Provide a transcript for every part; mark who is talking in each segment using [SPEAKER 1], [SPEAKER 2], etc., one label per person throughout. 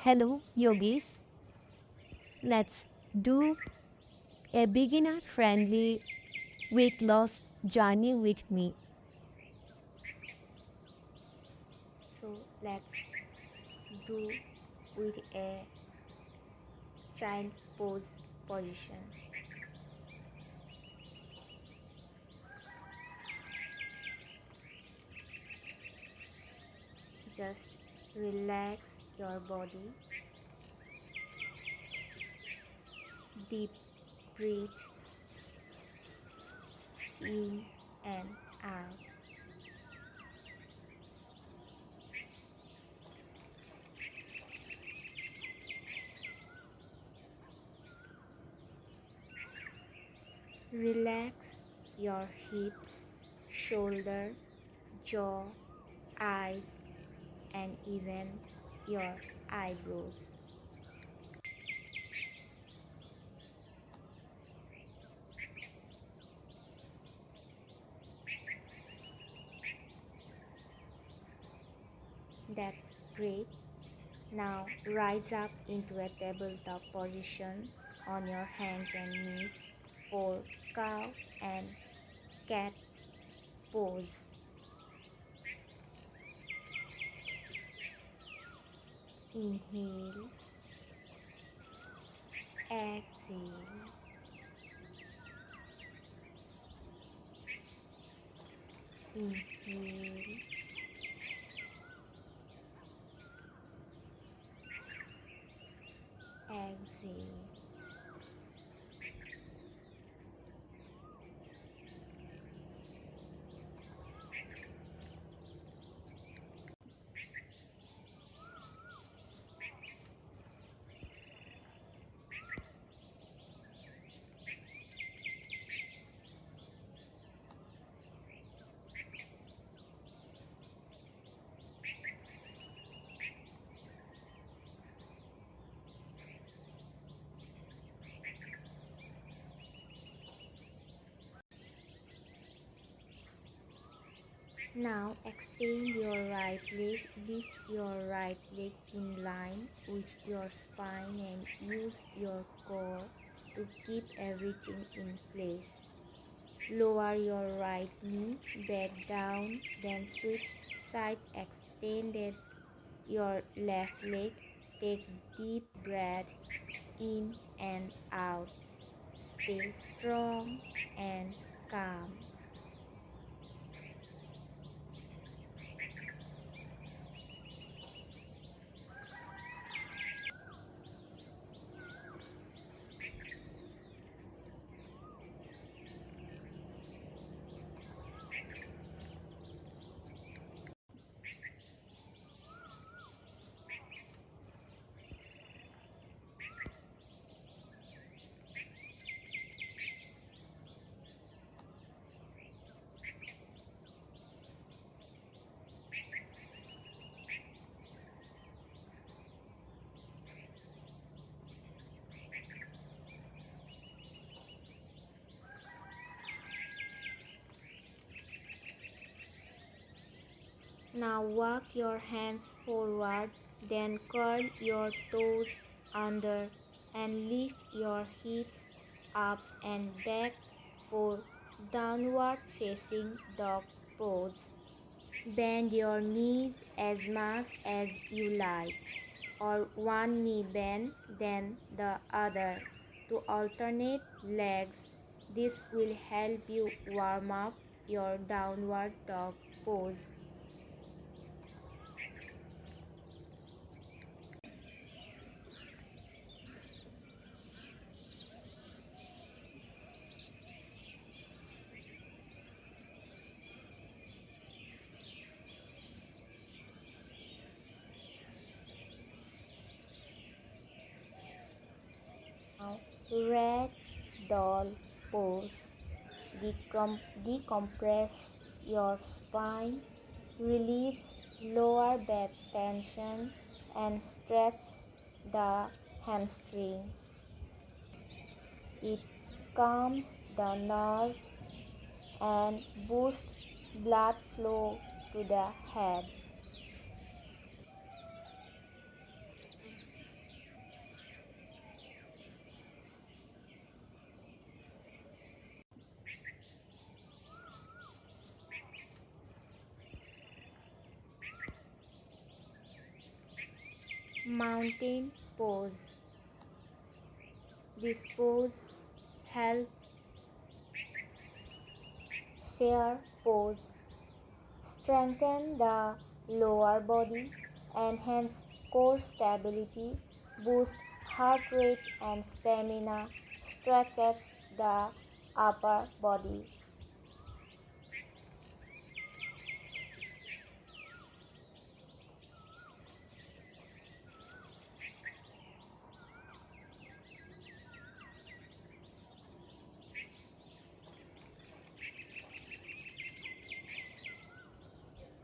[SPEAKER 1] Hello, yogis. Let's do a beginner friendly weight loss journey with me.
[SPEAKER 2] So let's do with a child pose position. Just relax your body. Deep breathe in and out. Relax your hips, shoulder, jaw, eyes, and even your eyebrows. That's great. Now rise up into a tabletop position on your hands and knees for cow and cat pose. Inhale, exhale, inhale, exhale. Now extend your right leg, lift your right leg in line with your spine and use your core to keep everything in place. Lower your right knee back down, then switch side, extended your left leg. Take deep breath in and out. Stay strong and calm. Now walk your hands forward, then curl your toes under and lift your hips up and back for downward facing dog pose. Bend your knees as much as you like, or one knee bend, then the other, to alternate legs. This will help you warm up your downward dog pose. Now, red doll pose. Decompress your spine, relieves lower back tension, and stretch the hamstring. It calms the nerves and boosts blood flow to the head. Mountain pose. This pose helps chair pose. Strengthen the lower body, enhance core stability, boost heart rate and stamina, stretches the upper body.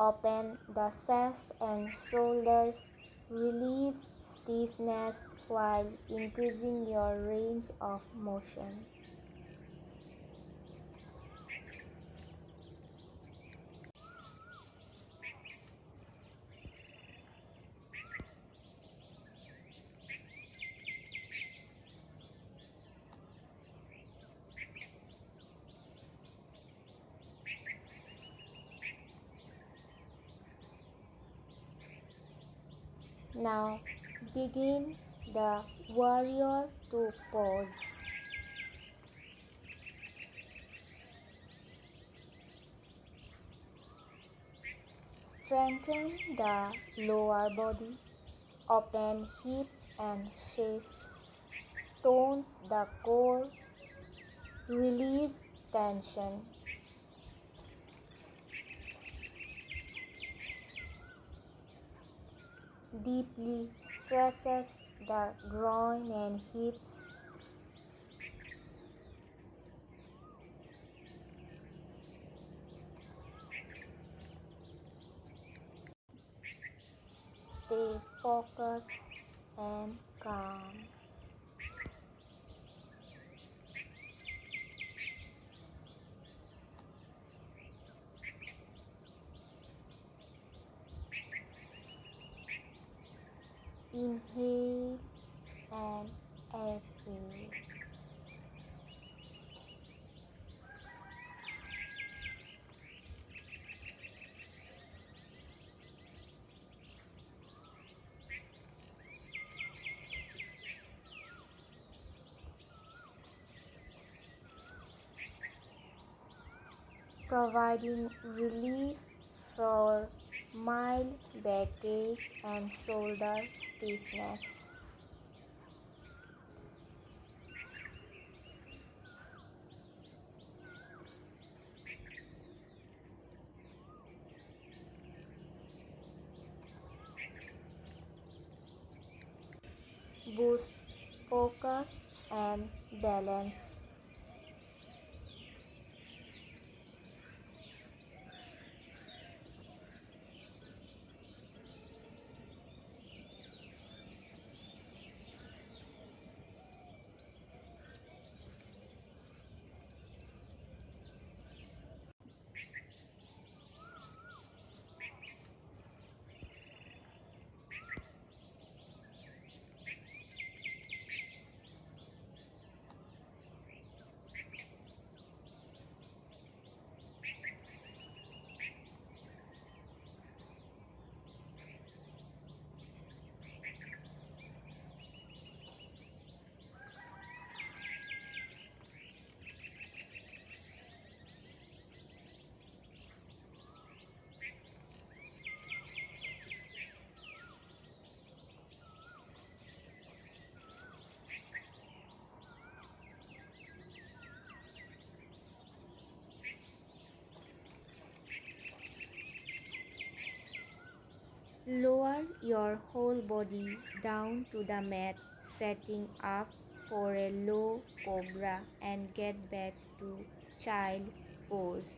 [SPEAKER 2] Open the chest and shoulders, relieves stiffness while increasing your range of motion. Now begin the warrior two pose. Strengthen the lower body, open hips and chest, tones the core, release tension. Deeply stretches the groin and hips. Stay focused and calm. Inhale and exhale. Providing relief for mild backache and shoulder stiffness. Boost focus and balance. Lower your whole body down to the mat, setting up for a low cobra and get back to child pose.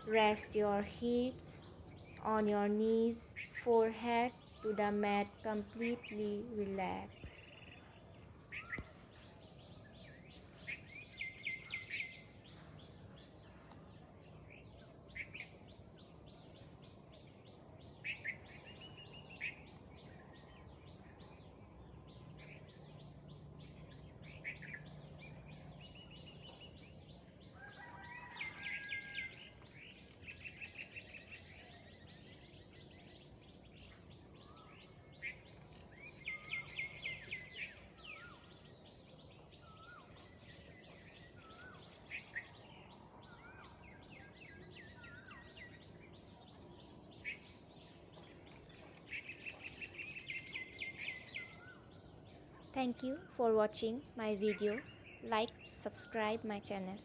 [SPEAKER 2] Rest your hips on your knees, forehead to the mat, completely relax. Thank you for watching my video. Like, subscribe my channel.